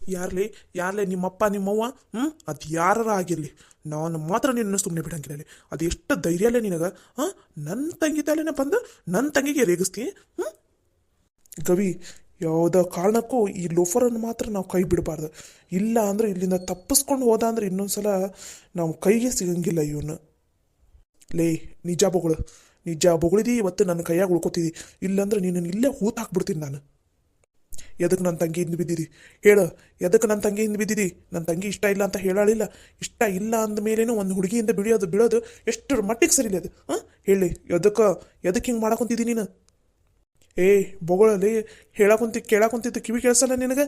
ಯಾರ್ಲಿ ಯಾರ್ಲೆ ನಿಮ್ಮಪ್ಪ ನಿಮ್ಮವ್ವ ಅದು ಯಾರ ಆಗಿರಲಿ, ನಾನು ಮಾತ್ರ ನಿನ್ನ ಸುಮ್ಮನೆ ಬಿಡಂಗಿಲ್ಲ ಅಲ್ಲಿ. ಅದು ಎಷ್ಟು ಧೈರ್ಯಲ್ಲೇ ನಿನಗೆ? ನನ್ನ ತಂಗಿ ತಲೆನೇ ಬಂದು ನನ್ನ ತಂಗಿಗೆ ರೇಗಿಸ್ತಿ. ಗವಿ, ಯಾವುದೋ ಕಾರಣಕ್ಕೂ ಈ ಲೋಫರನ್ನು ಮಾತ್ರ ನಾವು ಕೈ ಬಿಡಬಾರ್ದು. ಇಲ್ಲ ಅಂದರೆ ಇಲ್ಲಿಂದ ತಪ್ಪಿಸ್ಕೊಂಡು ಹೋದ ಅಂದ್ರೆ ಇನ್ನೊಂದ್ಸಲ ನಾವು ಕೈಗೆ ಸಿಗಂಗಿಲ್ಲ ಇವನು. ಲೇ, ನಿಜ ಬೊಗಳು, ನಿಜ ಬೊಗಳಿದಿ ಇವತ್ತು ನನ್ನ ಕೈಯಾಗ ಉಳ್ಕೊತಿದ್ದಿ. ಇಲ್ಲಾಂದ್ರೆ ನಿನ್ನನ್ನು ಇಲ್ಲೇ ಹೂತು ಹಾಕ್ಬಿಡ್ತೀನಿ ನಾನು. ಎದಕ್ಕೆ ನನ್ನ ತಂಗಿ ಹಿಂದೆ ಬಿದ್ದಿದ್ದಿ ಹೇಳು? ಎದಕ್ಕೆ ನನ್ನ ತಂಗಿ ಹಿಂದೆ ಬಿದ್ದಿದ್ದಿ? ನನ್ನ ತಂಗಿ ಇಷ್ಟ ಇಲ್ಲ ಅಂತ ಹೇಳಲಿಲ್ಲ. ಇಷ್ಟ ಇಲ್ಲ ಅಂದ ಮೇಲೇನು ಒಂದು ಹುಡುಗಿಯಿಂದ ಬೀಳೋದು ಎಷ್ಟರ ಮಟ್ಟಿಗೆ ಸರಿಯಿಲ್ಲ ಅದು. ಹೇಳಿ, ಎದಕ್ಕೆ ಹಿಂಗೆ ಮಾಡಕೊಂತಿದ್ದಿ ನೀನು? ಏ ಬೊಗಳಲ್ಲಿ ಕೇಳಾಕೊಂತಿದ್ದು ಕಿವಿ ಕೇಳಿಸಲ್ಲ ನಿನಗೆ?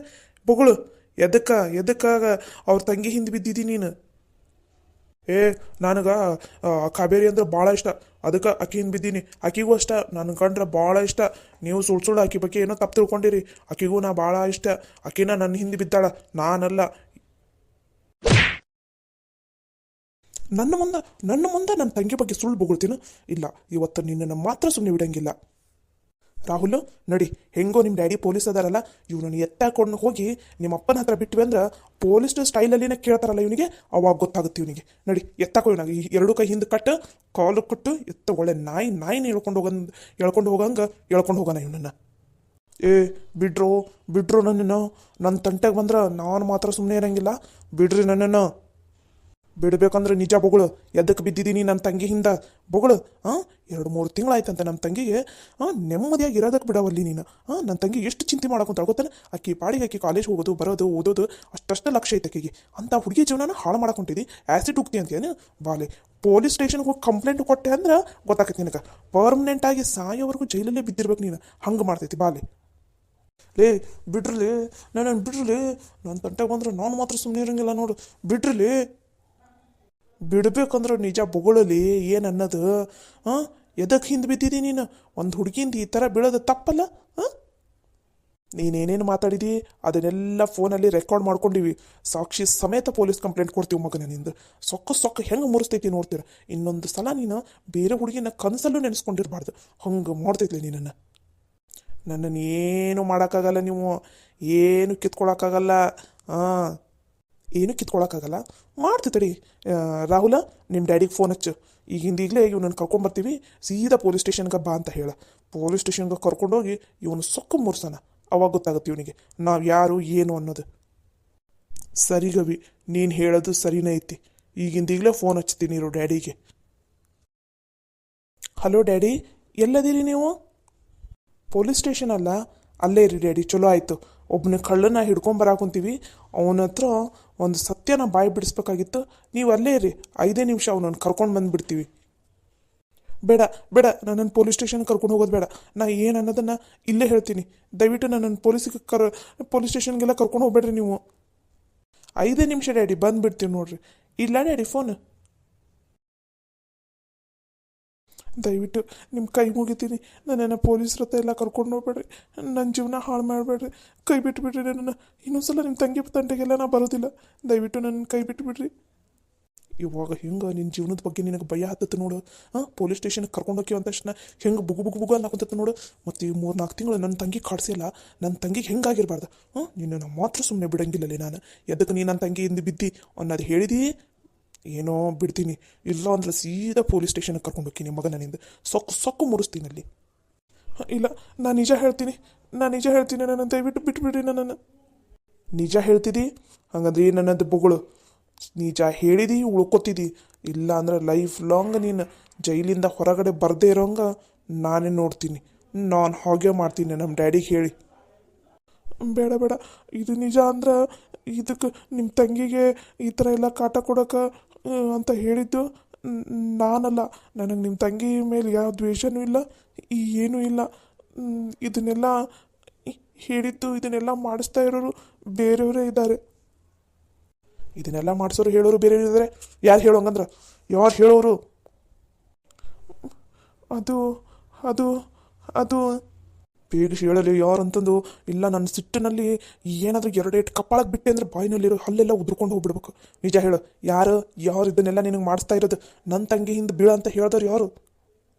ಬೊಗಳು, ಎದಕ್ಕಾಗ ಅವ್ರ ತಂಗಿ ಹಿಂದೆ ಬಿದ್ದಿದ್ದಿ ನೀನು? ನನಗೆ ಕಾಬೇರಿ ಅಂದ್ರೆ ಭಾಳ ಇಷ್ಟ, ಅದಕ್ಕೆ ಆಕಿನ ಬಿದ್ದೀನಿ. ಆಕಿಗೂ ಅಷ್ಟ ನನ್ನ ಕಂಡ್ರೆ ಭಾಳ ಇಷ್ಟ. ನೀವು ಸುಳ್ಳು ಆಕಿ ಬಗ್ಗೆ ಏನೋ ತಪ್ಪು ತಿಳ್ಕೊಂಡಿರಿ. ಆಕಿಗೂ ನಾ ಭಾಳ ಇಷ್ಟ. ಆಕಿನ ನನ್ನ ಹಿಂದೆ ಬಿದ್ದಾಳ, ನಾನಲ್ಲ. ನನ್ನ ಮುಂದೆ ನನ್ನ ತಂಗಿ ಬಗ್ಗೆ ಸುಳ್ಳು ಬೊಗಳ್ತೀನ? ಇಲ್ಲ, ಇವತ್ತು ನಿನ್ನನ್ನು ಮಾತ್ರ ಸುಮ್ಮನೆ ಬಿಡಂಗಿಲ್ಲ. ರಾಹುಲ್, ನಡಿ, ಹೆಂಗೋ ನಿಮ್ಮ ಡ್ಯಾಡಿ ಪೊಲೀಸ್ ಅದಾರಲ್ಲ, ಇವನನ್ನು ಎತ್ತಾಕೊಂಡು ಹೋಗಿ ನಿಮ್ಮ ಅಪ್ಪನ ಹತ್ರ ಬಿಟ್ವಿ ಅಂದ್ರೆ ಪೊಲೀಸ್ ಸ್ಟೈಲಲ್ಲಿನೇ ಕೇಳ್ತಾರಲ್ಲ ಇವನಿಗೆ, ಅವಾಗ ಗೊತ್ತಾಗುತ್ತೆ ಇವನಿಗೆ. ನಡಿ, ಎತ್ತಾಕೋ ಇವನಾಗ ಎರಡು ಕೈ ಹಿಂದೆ ಕಟ್ಟು, ಕಾಲು ಕೊಟ್ಟು ಎತ್ತ, ಒಳ್ಳೆ ನಾಯಿನ ಹೇಳ್ಕೊಂಡು ಹೋಗೋಣ ಇವನನ್ನು. ಏ ಬಿಡ್ರು ನನ್ನನ್ನು. ನನ್ನ ತಂಟೆಗೆ ಬಂದ್ರೆ ನಾನು ಮಾತ್ರ ಸುಮ್ಮನೆ ಇರಂಗಿಲ್ಲ. ಬಿಡ್ರಿ ನನ್ನನ್ನು. ಬಿಡಬೇಕಂದ್ರೆ ನಿಜ ಬೊಗಳು, ಎದಕ್ಕೆ ಬಿದ್ದಿದ್ದೀನಿ ನನ್ನ ತಂಗಿ ಹಿಂದೆ ಬೊಗಳು. 2-3 ತಿಂಗಳಾಯ್ತಂತೆ ನಮ್ಮ ತಂಗಿಗೆ ನೆಮ್ಮದಿಯಾಗಿ ಇರೋದಕ್ಕೆ ಬಿಡವಲ್ಲಿ ನೀನು. ನನ್ನ ತಂಗಿ ಎಷ್ಟು ಚಿಂತೆ ಮಾಡೋಕೊಂತ ಗೊತ್ತಾನೆ. ಆಕಿ ಪಾಡಿಗೆ ಆಕಿ ಕಾಲೇಜ್ ಹೋಗೋದು ಬರೋದು ಓದೋದು ಅಷ್ಟಷ್ಟು ಲಕ್ಷ್ಯ ಐತೆ ಆಕಿಗೆ. ಅಂಥ ಹುಡುಗಿ ಜೀವನ ಹಾಳು ಮಾಡಕೊಂಡಿದ್ದಿ. ಆ್ಯಸಿಡ್ ಉಗ್ತಿ ಅಂತೇನು? ಬಾಲೆ, ಪೊಲೀಸ್ ಸ್ಟೇಷನ್ಗೆ ಹೋಗಿ ಕಂಪ್ಲೇಂಟ್ ಕೊಟ್ಟೆ ಅಂದ್ರೆ ಗೊತ್ತಾಕೈತಿ ನಿನಗೆ. ಪರ್ಮನೆಂಟಾಗಿ ಸಾಯೋವರೆಗೂ ಜೈಲಲ್ಲೇ ಬಿದ್ದಿರ್ಬೇಕು ನೀನು. ಹಂಗೆ ಮಾಡ್ತೈತಿ ಬಾಲೆ. ಲೇ, ಬಿಡ್ರಲಿ ನನ್ನನ್ನು, ಬಿಡ್ರಲಿ. ನನ್ನ ತಂಟೆಗೆ ಬಂದ್ರೆ ನಾನು ಮಾತ್ರ ಸುಮ್ಮನೆ ಇರೋಂಗಿಲ್ಲ ನೋಡು. ಬಿಡ್ರಲಿ. ಬಿಡ್ಬೇಕಂದ್ರೆ ನಿಜ ಬೊಗಳಲಿ ಏನು ಅನ್ನೋದು. ಎದಕ್ಕೆ ಹಿಂದೆ ಬಿದ್ದಿದ್ದೀನಿ ನೀನು? ಒಂದು ಹುಡುಗಿಯಿಂದ ಈ ಥರ ಬೀಳೋದು ತಪ್ಪಲ್ಲ? ನೀನೇನೇನು ಮಾತಾಡಿದಿ ಅದನ್ನೆಲ್ಲ ಫೋನಲ್ಲಿ ರೆಕಾರ್ಡ್ ಮಾಡ್ಕೊಂಡಿವಿ. ಸಾಕ್ಷಿ ಸಮೇತ ಪೊಲೀಸ್ ಕಂಪ್ಲೇಂಟ್ ಕೊಡ್ತೀವಿ ಮಗನ. ನಿಂದು ಸೊಕ್ಕ ಹೆಂಗೆ ಮುರಿಸ್ತೈತಿ ನೋಡ್ತೀರ. ಇನ್ನೊಂದು ಸಲ ನೀನು ಬೇರೆ ಹುಡುಗಿನ ಕನಸಲ್ಲೂ ನೆನೆಸ್ಕೊಂಡಿರ್ಬಾರ್ದು. ಹಂಗೆ ಮಾಡ್ತೈತಿ ನೀನನ್ನು. ನನ್ನನ್ನು ಏನು ಮಾಡೋಕ್ಕಾಗಲ್ಲ ನೀವು, ಏನು ಕಿತ್ಕೊಳಕ್ಕಾಗಲ್ಲ. ಏನು ಕಿತ್ಕೊಳಕ್ಕಾಗಲ್ಲ. ಮಾಡ್ತೈತಡಿ. ರಾಹುಲ, ನಿಮ್ಮ ಡ್ಯಾಡಿಗೆ ಫೋನ್ ಹಚ್ಚು. ಈಗಲೇ ಇವನನ್ನು ಕರ್ಕೊಂಬರ್ತೀವಿ, ಸೀದಾ ಪೊಲೀಸ್ ಸ್ಟೇಷನ್ಗೆ ಬಾ ಅಂತ ಹೇಳ. ಪೊಲೀಸ್ ಸ್ಟೇಷನ್ಗೆ ಕರ್ಕೊಂಡೋಗಿ ಇವನು ಸೊಕ್ಕು ಮುರ್ಸೋಣ. ಅವಾಗ ಗೊತ್ತಾಗುತ್ತೆ ಇವನಿಗೆ ನಾವು ಯಾರು ಏನು ಅನ್ನೋದು. ಸರಿ ಗವಿ, ನೀನು ಹೇಳೋದು ಸರಿನೇ ಐತಿ. ಈಗಲೇ ಫೋನ್ ಹಚ್ತೀನಿ ಇರೋ ಡ್ಯಾಡಿಗೆ. ಹಲೋ ಡ್ಯಾಡಿ, ಎಲ್ಲದಿರಿ ನೀವು? ಪೊಲೀಸ್ ಸ್ಟೇಷನ್ ಅಲ್ಲ, ಅಲ್ಲೇ ಇರಿ ಡ್ಯಾಡಿ. ಚಲೋ ಆಯಿತು. ಒಬ್ಬನ ಕಳ್ಳನ ಹಿಡ್ಕೊಂಬರಾಕೊಂತೀವಿ. ಅವನ ಹತ್ರ ಒಂದು ಸತ್ಯನ ಬಾಯಿ ಬಿಡಿಸ್ಬೇಕಾಗಿತ್ತು. ನೀವು ಅಲ್ಲೇ ಇರಿ, 5 ನಿಮಿಷ ಅವನನ್ನು ಕರ್ಕೊಂಡು ಬಂದುಬಿಡ್ತೀವಿ. ಬೇಡ, ನನ್ನನ್ನು ಪೊಲೀಸ್ ಸ್ಟೇಷನ್ಗೆ ಕರ್ಕೊಂಡು ಹೋಗೋದು ಬೇಡ. ನಾ ಏನು ಅನ್ನೋದನ್ನು ಇಲ್ಲೇ ಹೇಳ್ತೀನಿ. ದಯವಿಟ್ಟು ನನ್ನನ್ನು ಪೊಲೀಸ್ ಸ್ಟೇಷನ್ಗೆಲ್ಲ ಕರ್ಕೊಂಡು ಹೋಗ್ಬೇಡ್ರಿ ನೀವು. 5 ನಿಮಿಷ ಡ್ಯಾಡಿ, ಬಂದುಬಿಡ್ತೀವಿ ನೋಡ್ರಿ. ಇಲ್ಲ ಡ್ಯಾಡಿ, ಫೋನ್. ದಯವಿಟ್ಟು ನಿಮ್ಮ ಕೈ ಮುಗಿತೀನಿ. ನನ್ನನ್ನು ಪೊಲೀಸ್ರ ಹತ್ರ ಎಲ್ಲ ಕರ್ಕೊಂಡು ಹೋಗ್ಬೇಡ್ರಿ. ನನ್ನ ಜೀವನ ಹಾಳು ಮಾಡಬೇಡ್ರಿ. ಕೈ ಬಿಟ್ಟುಬಿಡ್ರಿ ನನ್ನನ್ನು. ಇನ್ನೊಂದ್ಸಲ ನಿಮ್ಮ ತಂಗಿ ತಂಟೆಗೆಲ್ಲ ನಾ ಬರೋದಿಲ್ಲ. ದಯವಿಟ್ಟು ನನ್ನ ಕೈ ಬಿಟ್ಟುಬಿಡ್ರಿ. ಇವಾಗ ಹೆಂಗೆ ನಿನ್ನ ಜೀವನದ ಬಗ್ಗೆ ನಿನಗೆ ಭಯ ಹತ್ತತ್ತು ನೋಡು. ಪೊಲೀಸ್ ಸ್ಟೇಷನ್ಗೆ ಕರ್ಕೊಂಡು ಹೋಗ್ತೀವಿ ಅಂದ ತಕ್ಷಣ ಹೆಂಗೆ ಬುಗು ಅನ್ನಕಂತತ್ತು ನೋಡು. ಮತ್ತು ಈ 3-4 ತಿಂಗಳು ನನ್ನ ತಂಗಿ ಕಾಡಿಸಿಲ್ಲ. ನನ್ನ ತಂಗಿಗೆ ಹೆಂಗಾಗಿರಬಾರ್ದು. ನಿನ್ನನ್ನು ಮಾತ್ರ ಸುಮ್ಮನೆ ಬಿಡಂಗಿಲ್ಲಲ್ಲಿ ನಾನು. ಎದಕ್ಕೆ ನೀನು ನನ್ನ ತಂಗಿ ಹಿಂದೆ ಬಿದ್ದಿ ಅನ್ನೋದು ಹೇಳಿದಿ ಏನೋ ಬಿಡ್ತೀನಿ. ಇಲ್ಲ ಅಂದ್ರೆ ಸೀದಾ ಪೊಲೀಸ್ ಸ್ಟೇಷನ್ಗೆ ಕರ್ಕೊಂಡು ಹೋಗ್ತೀನಿ ಮಗನಿಂದ. ಸೊಕ್ಕು ಮುರಿಸ್ತೀನಿ ಅಲ್ಲಿ. ಇಲ್ಲ, ನಾನು ನಿಜ ಹೇಳ್ತೀನಿ. ನನ್ನನ್ನು ದಯವಿಟ್ಟು ಬಿಟ್ಬಿಡ್ರಿ ನನ್ನನ್ನು. ನಿಜ ಹೇಳ್ತಿದ್ದಿ ಹಂಗಂದ್ರೆ ನನ್ನದು ಬೊಗಳು. ನಿಜ ಹೇಳಿದಿ ಉಳ್ಕೊತಿದ್ದಿ. ಇಲ್ಲ ಅಂದ್ರೆ ಲೈಫ್ ಲಾಂಗ್ ನೀನು ಜೈಲಿಂದ ಹೊರಗಡೆ ಬರದೇ ಇರೋಂಗ ನಾನೇ ನೋಡ್ತೀನಿ. ನಾನು ಹಾಗೆ ಮಾಡ್ತೀನಿ ನಮ್ಮ ಡ್ಯಾಡಿಗೆ ಹೇಳಿ. ಬೇಡ, ಇದು ನಿಜ ಅಂದ್ರೆ ಇದಕ್ಕೆ ನಿಮ್ಮ ತಂಗಿಗೆ ಈ ಥರ ಎಲ್ಲ ಕಾಟ ಕೊಡೋಕೆ ಅಂತ ಹೇಳಿದ್ದು ನಾನಲ್ಲ. ನನಗೆ ನಿಮ್ಮ ತಂಗಿ ಮೇಲೆ ಯಾವ ದ್ವೇಷನೂ ಇಲ್ಲ, ಏನೂ ಇಲ್ಲ. ಇದನ್ನೆಲ್ಲ ಹೇಳಿದ್ದು, ಇದನ್ನೆಲ್ಲ ಮಾಡಿಸ್ತಾ ಇರೋರು ಬೇರೆಯವರೇ ಇದ್ದಾರೆ. ಇದನ್ನೆಲ್ಲ ಮಾಡಿಸೋರು ಹೇಳೋರು ಬೇರೆಯವರು ಇದ್ದಾರೆ. ಯಾರು ಹೇಳೋಂಗಂದ್ರೆ ಯಾರು ಹೇಳೋರು? ಅದು ಬೇಗ ಹೇಳಲಿ ಯಾರು ಅಂತಂದು. ಇಲ್ಲ, ನನ್ನ ಸಿಟ್ಟಿನಲ್ಲಿ ಏನಾದರೂ 2 ಕಪ್ಪಾಳಕ್ಕೆ ಬಿಟ್ಟೆ ಅಂದರೆ ಬಾಯಿನಲ್ಲಿರೋ ಹಲ್ಲೆಲ್ಲ ಉದ್ರಕೊಂಡು ಹೋಗ್ಬಿಡ್ಬೇಕು. ನಿಜ ಹೇಳು, ಯಾರು ಇದನ್ನೆಲ್ಲ ನಿನಗೆ ಮಾಡಿಸ್ತಾ ಇರೋದು? ನನ್ನ ತಂಗಿ ಹಿಂದೆ ಬೀಳ ಅಂತ ಹೇಳಿದವ್ರು ಯಾರು?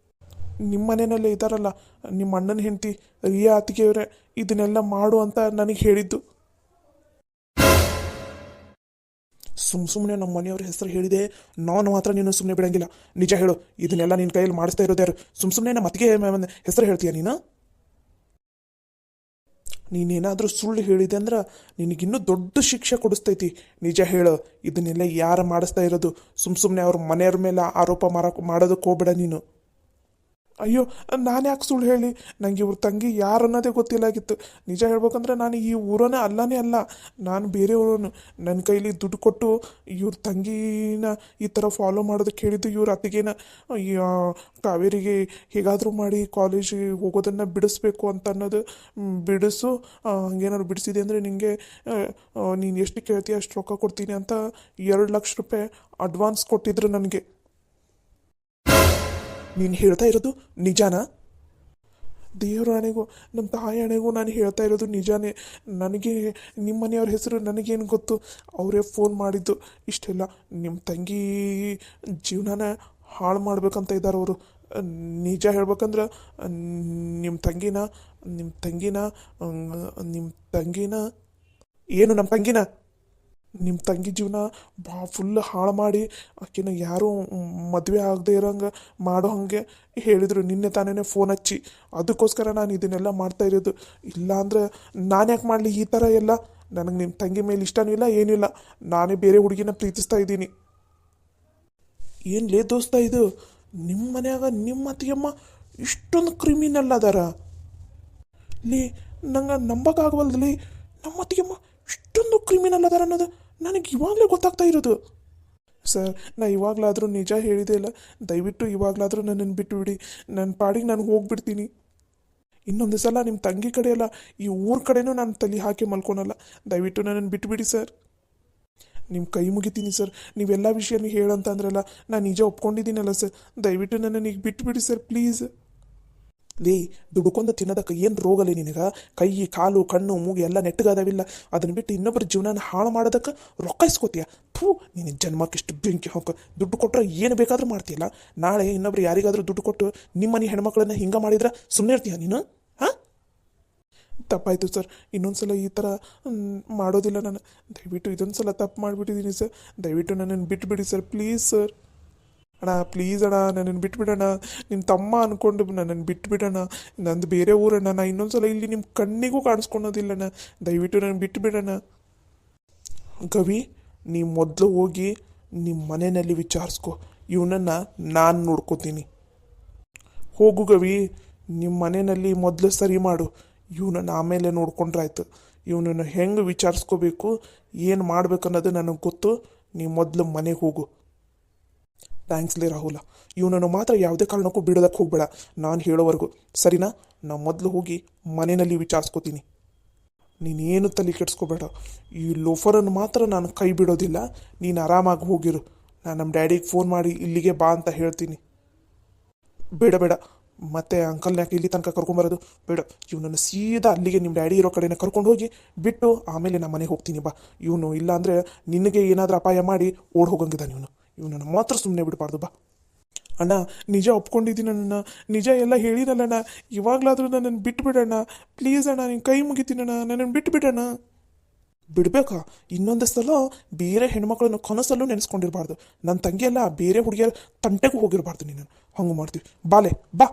ನಿಮ್ಮ ಮನೆಯಲ್ಲೇ ಇದ್ದಾರಲ್ಲ, ನಿಮ್ಮ ಅಣ್ಣನ ಹೆಂಡತಿ ರಿಯಾ ಅತ್ತಿಗೆಯವರೇ ಇದನ್ನೆಲ್ಲ ಮಾಡು ಅಂತ ನನಗೆ ಹೇಳಿದ್ದು. ಸುಮ್ಮನೆ ನಮ್ಮ ಮನೆಯವ್ರ ಹೆಸರು ಹೇಳಿದೆ, ನಾನು ಮಾತ್ರ ನೀನು ಸುಮ್ಮನೆ ಬಿಡಂಗಿಲ್ಲ. ನಿಜ ಹೇಳು, ಇದನ್ನೆಲ್ಲ ನಿನ್ನ ಕೈಯಲ್ಲಿ ಮಾಡಿಸ್ತಾ ಇರೋದು ಯಾರು? ಸುಮ್ಮನೆ ನಮ್ಮ ಅತ್ತಿಗೆ ಹೆಸರು ಹೇಳ್ತೀಯ ನೀನು? ನೀನೇನಾದರೂ ಸುಳ್ಳು ಹೇಳಿದೆ ಅಂದ್ರೆ ನಿನಗಿನ್ನೂ ದೊಡ್ಡ ಶಿಕ್ಷೆ ಕೊಡಿಸ್ತೈತಿ. ನಿಜ ಹೇಳು, ಇದನ್ನೆಲ್ಲ ಯಾರು ಮಾಡಿಸ್ತಾ ಇರೋದು? ಸುಮ್ಮನೆ ಅವ್ರ ಮನೆಯವ್ರ ಮೇಲೆ ಆರೋಪ ಮಾಡೋದಕ್ಕೆ ಹೋಗ್ಬೇಡ ನೀನು. ಅಯ್ಯೋ, ನಾನು ಯಾಕೆ ಸುಳ್ಳು ಹೇಳಿ? ನನಗೆ ಇವ್ರ ತಂಗಿ ಯಾರು ಅನ್ನೋದೇ ಗೊತ್ತಿಲ್ಲಾಗಿತ್ತು. ನಿಜ ಹೇಳ್ಬೇಕಂದ್ರೆ ನಾನು ಈ ಊರನೇ ಅಲ್ಲನೇ ಅಲ್ಲ, ನಾನು ಬೇರೆ ಊರನು. ನನ್ನ ಕೈಲಿ ದುಡ್ಡು ಕೊಟ್ಟು ಇವ್ರ ತಂಗಿನ ಈ ಥರ ಫಾಲೋ ಮಾಡೋದಕ್ಕೆ ಹೇಳಿದ್ದು ಇವ್ರ ಅತ್ತಿಗೆನ. ಕಾವೇರಿಗೆ ಹೇಗಾದರೂ ಮಾಡಿ ಕಾಲೇಜಿಗೆ ಹೋಗೋದನ್ನು ಬಿಡಿಸ್ಬೇಕು ಅಂತ ಅನ್ನೋದು. ಬಿಡಿಸು, ಹಂಗೇನಾದ್ರು ಬಿಡಿಸಿದೆ ಅಂದರೆ ನಿನಗೆ ನೀನು ಎಷ್ಟು ಕೇಳ್ತೀಯ ಅಷ್ಟು ರೊಕ್ಕ ಕೊಡ್ತೀನಿ ಅಂತ 2 ಲಕ್ಷ ರೂಪಾಯಿ ಅಡ್ವಾನ್ಸ್ ಕೊಟ್ಟಿದ್ರು ನನಗೆ. ನೀನು ಹೇಳ್ತಾ ಇರೋದು ನಿಜಾನಾ? ದೇವ್ರ ಆಣೆಗೂ ನಮ್ಮ ತಾಯಿ ಆಣೆಗೂ ನಾನು ಹೇಳ್ತಾ ಇರೋದು ನಿಜಾನೇ. ನನಗೆ ನಿಮ್ಮ ಮನೆಯವ್ರ ಹೆಸರು ನನಗೇನು ಗೊತ್ತು? ಅವರೇ ಫೋನ್ ಮಾಡಿದ್ದು ಇಷ್ಟೆಲ್ಲ. ನಿಮ್ಮ ತಂಗಿ ಜೀವನನ ಹಾಳು ಮಾಡ್ಬೇಕಂತ ಇದ್ದಾರೆ ಅವರು. ನಿಜ ಹೇಳ್ಬೇಕಂದ್ರೆ ನಿಮ್ಮ ತಂಗಿನ ನಿಮ್ಮ ತಂಗಿನ ನಿಮ್ಮ ತಂಗಿನ ಏನು ನಮ್ಮ ತಂಗಿನ ನಿಮ್ಮ ತಂಗಿ ಜೀವನ ಫುಲ್ ಹಾಳು ಮಾಡಿ ಆಕೆನ ಯಾರೂ ಮದುವೆ ಆಗದೆ ಇರೋಂಗೆ ಮಾಡೋ ಹಾಗೆ ಹೇಳಿದರು ನಿನ್ನೆ ತಾನೇ ಫೋನ್ ಹಚ್ಚಿ. ಅದಕ್ಕೋಸ್ಕರ ನಾನು ಇದನ್ನೆಲ್ಲ ಮಾಡ್ತಾ ಇರೋದು. ಇಲ್ಲಾಂದ್ರೆ ನಾನು ಯಾಕೆ ಮಾಡಲಿ ಈ ಥರ ಎಲ್ಲ? ನನಗೆ ನಿಮ್ಮ ತಂಗಿ ಮೇಲೆ ಇಷ್ಟನೂ ಇಲ್ಲ, ಏನಿಲ್ಲ. ನಾನೇ ಬೇರೆ ಹುಡುಗಿನ ಪ್ರೀತಿಸ್ತಾ ಇದ್ದೀನಿ. ಏನು ಲೇ ದೋಸ್ತ ಇದು? ನಿಮ್ಮ ಮನ್ಯಾಗ ನಿಮ್ಮ ಅತ್ತಿಗೆಮ್ಮ ಇಷ್ಟೊಂದು ಕ್ರಿಮಿನಲ್ ಅದಾರ ಲೇ? ನಂಗೆ ನಂಬಕ್ಕಾಗವಲ್ದಲ್ಲಿ ನಮ್ಮ ಅತ್ತಿಗೆಮ್ಮ ಇಷ್ಟೊಂದು ಕ್ರಿಮಿನಲ್ ಅದಾರ ಅನ್ನೋದು ನನಗೆ ಇವಾಗಲೇ ಗೊತ್ತಾಗ್ತಾ ಇರೋದು. ಸರ್, ನಾ ಇವಾಗಲಾದರೂ ನಿಜ ಹೇಳಿದೆ ಇಲ್ಲ. ದಯವಿಟ್ಟು ಇವಾಗಲಾದರೂ ನನ್ನನ್ನು ಬಿಟ್ಟುಬಿಡಿ. ನನ್ನ ಪಾಡಿಗೆ ನಾನು ಹೋಗ್ಬಿಡ್ತೀನಿ. ಇನ್ನೊಂದು ಸಲ ನಿಮ್ಮ ತಂಗಿ ಕಡೆ ಅಲ್ಲ, ಈ ಊರ ಕಡೆನೂ ನಾನು ತಲೆ ಹಾಕಿ ಮಲ್ಕೊಳಲ್ಲ. ದಯವಿಟ್ಟು ನನ್ನನ್ನು ಬಿಟ್ಟುಬಿಡಿ ಸರ್. ನಿಮ್ಮ ಕೈ ಮುಗಿತೀನಿ ಸರ್. ನೀವೆಲ್ಲ ವಿಷಯನೂ ಹೇಳಂತ ಅಂದ್ರಲ್ಲ, ನಾನು ನಿಜ ಒಪ್ಕೊಂಡಿದ್ದೀನಲ್ಲ ಸರ್. ದಯವಿಟ್ಟು ನನ್ನನ್ನು ಈಗ ಬಿಟ್ಟುಬಿಡಿ ಸರ್, ಪ್ಲೀಸ್. ಲೇ, ದುಡ್ಕೊಂಡು ತಿನ್ನೋದಕ್ಕೆ ಏನು ರೋಗಲೇ ನಿನಗೆ? ಕೈ, ಕಾಲು, ಕಣ್ಣು, ಮೂಗು ಎಲ್ಲ ನೆಟ್ಟಗಾದವಿಲ್ಲ. ಅದನ್ನು ಬಿಟ್ಟು ಇನ್ನೊಬ್ಬರ ಜೀವನ ಹಾಳು ಮಾಡೋದಕ್ಕೆ ರೊಕ್ಕ ಇಸ್ಕೋತೀಯ? ಥೂ, ನಿನ್ನ ಜನ್ಮಕ್ಕಿಷ್ಟು ಬೆಂಕಿ ಹಾಕ. ದುಡ್ಡು ಕೊಟ್ಟರೆ ಏನು ಬೇಕಾದರೂ ಮಾಡ್ತೀಯಲ್ಲ. ನಾಳೆ ಇನ್ನೊಬ್ರು ಯಾರಿಗಾದರೂ ದುಡ್ಡು ಕೊಟ್ಟು ನಿಮ್ಮ ಮನೆ ಹೆಣ್ಮಕ್ಳನ್ನ ಹಿಂಗೆ ಮಾಡಿದ್ರೆ ಸುಮ್ಮನೆ ಇರ್ತೀಯ ನೀನು? ಹಾಂ, ತಪ್ಪಾಯಿತು ಸರ್. ಇನ್ನೊಂದು ಸಲ ಈ ಥರ ಮಾಡೋದಿಲ್ಲ ನಾನು. ದಯವಿಟ್ಟು ಇದೊಂದು ಸಲ ತಪ್ಪು ಮಾಡಿಬಿಟ್ಟಿದ್ದೀನಿ ಸರ್. ದಯವಿಟ್ಟು ನನ್ನನ್ನು ಬಿಟ್ಟುಬಿಡಿ ಸರ್, ಪ್ಲೀಸ್ ಸರ್. ಅಣ್ಣ, ಪ್ಲೀಸ್ ಅಣ್ಣ, ನನ್ನನ್ನು ಬಿಟ್ಬಿಡೋಣ. ನಿಮ್ಮ ತಮ್ಮ ಅಂದ್ಕೊಂಡು ನನ್ನನ್ನು ಬಿಟ್ಬಿಡೋಣ. ನಂದು ಬೇರೆ ಊರಣ್ಣ. ನಾ ಇನ್ನೊಂದು ಸಲ ಇಲ್ಲಿ ನಿಮ್ಮ ಕಣ್ಣಿಗೂ ಕಾಣಿಸ್ಕೊಳೋದಿಲ್ಲಣ್ಣ. ದಯವಿಟ್ಟು ನನ್ನ ಬಿಟ್ಟುಬಿಡೋಣ. ಗವಿ, ನೀವು ಮೊದಲು ಹೋಗಿ ನಿಮ್ಮ ಮನೆಯಲ್ಲಿ ವಿಚಾರಿಸ್ಕೊ. ಇವನನ್ನು ನಾನು ನೋಡ್ಕೋತೀನಿ. ಹೋಗು ಗವಿ, ನಿಮ್ಮ ಮನೆಯಲ್ಲಿ ಮೊದಲು ಸರಿ ಮಾಡು. ಇವನನ್ನು ಆಮೇಲೆ ನೋಡ್ಕೊಂಡ್ರಾಯ್ತು. ಇವನನ್ನು ಹೆಂಗೆ ವಿಚಾರಿಸ್ಕೋಬೇಕು, ಏನು ಮಾಡ್ಬೇಕು ಅನ್ನೋದು ನನಗೆ ಗೊತ್ತು. ನೀವು ಮೊದಲು ಮನೆಗೆ ಹೋಗು. ಥ್ಯಾಂಕ್ಸ್ ಲೇ ರಾಹುಲ. ಇವನನ್ನು ಮಾತ್ರ ಯಾವುದೇ ಕಾರಣಕ್ಕೂ ಬಿಡೋದಕ್ಕೆ ಹೋಗಬೇಡ, ನಾನು ಹೇಳೋವರೆಗೂ, ಸರಿನಾ? ನಾನು ಮೊದಲು ಹೋಗಿ ಮನೆಯಲ್ಲಿ ವಿಚಾರಿಸ್ಕೋತೀನಿ. ನೀನೇನು ತಲೆ ಕೆಡಿಸ್ಕೋಬೇಡ. ಈ ಲೋಫರನ್ನು ಮಾತ್ರ ನಾನು ಕೈ ಬಿಡೋದಿಲ್ಲ. ನೀನು ಆರಾಮಾಗಿ ಹೋಗಿರು. ನಾನು ನಮ್ಮ ಡ್ಯಾಡಿಗೆ ಫೋನ್ ಮಾಡಿ ಇಲ್ಲಿಗೆ ಬಾ ಅಂತ ಹೇಳ್ತೀನಿ. ಬೇಡ ಬೇಡ, ಮತ್ತೆ ಅಂಕಲ್ನ ಯಾಕೆ ಇಲ್ಲಿ ತನಕ ಕರ್ಕೊಂಬರೋದು? ಬೇಡ, ಇವನನ್ನು ಸೀದಾ ಅಲ್ಲಿಗೆ ನಿಮ್ಮ ಡ್ಯಾಡಿ ಇರೋ ಕಡೆನೇ ಕರ್ಕೊಂಡು ಹೋಗಿ ಬಿಟ್ಟು ಆಮೇಲೆ ನಾನು ಮನೆಗೆ ಹೋಗ್ತೀನಿ ಬಾ. ಇವನು ಇಲ್ಲಾಂದರೆ ನಿನಗೆ ಏನಾದರೂ ಅಪಾಯ ಮಾಡಿ ಓಡ್ ಹೋಗಂಗಿದ್ದಾನೆ ಇವನು. ಇವನನ್ನು ಮಾತ್ರ ಸುಮ್ಮನೆ ಬಿಡಬಾರ್ದು ಬಾ. ಅಣ್ಣ, ನಿಜ ಒಪ್ಕೊಂಡಿದ್ದೀನಿ ಅಣ್ಣ. ನಿಜ ಎಲ್ಲ ಹೇಳಿರಲ್ಲಣ್ಣ. ಇವಾಗಲಾದರೂ ನನ್ನನ್ನು ಬಿಟ್ಟುಬಿಡೋಣ ಪ್ಲೀಸ್ ಅಣ್ಣ. ನೀನು ಕೈ ಮುಗಿತೀನಣ್ಣ, ನನ್ನನ್ನು ಬಿಟ್ಟುಬಿಡೋಣ. ಬಿಡಬೇಕಾ? ಇನ್ನೊಂದು ಸಲ ಬೇರೆ ಹೆಣ್ಮಕ್ಳನ್ನು ಕನಸಲ್ಲೂ ನೆನೆಸ್ಕೊಂಡಿರಬಾರ್ದು. ನನ್ನ ತಂಗಿಯೆಲ್ಲ ಬೇರೆ ಹುಡುಗಿಯರ ತಂಟೆಗೂ ಹೋಗಿರಬಾರ್ದು. ನೀನು ಹಂಗೆ ಮಾಡ್ತೀವಿ. ಬಾಲೆ ಬಾ.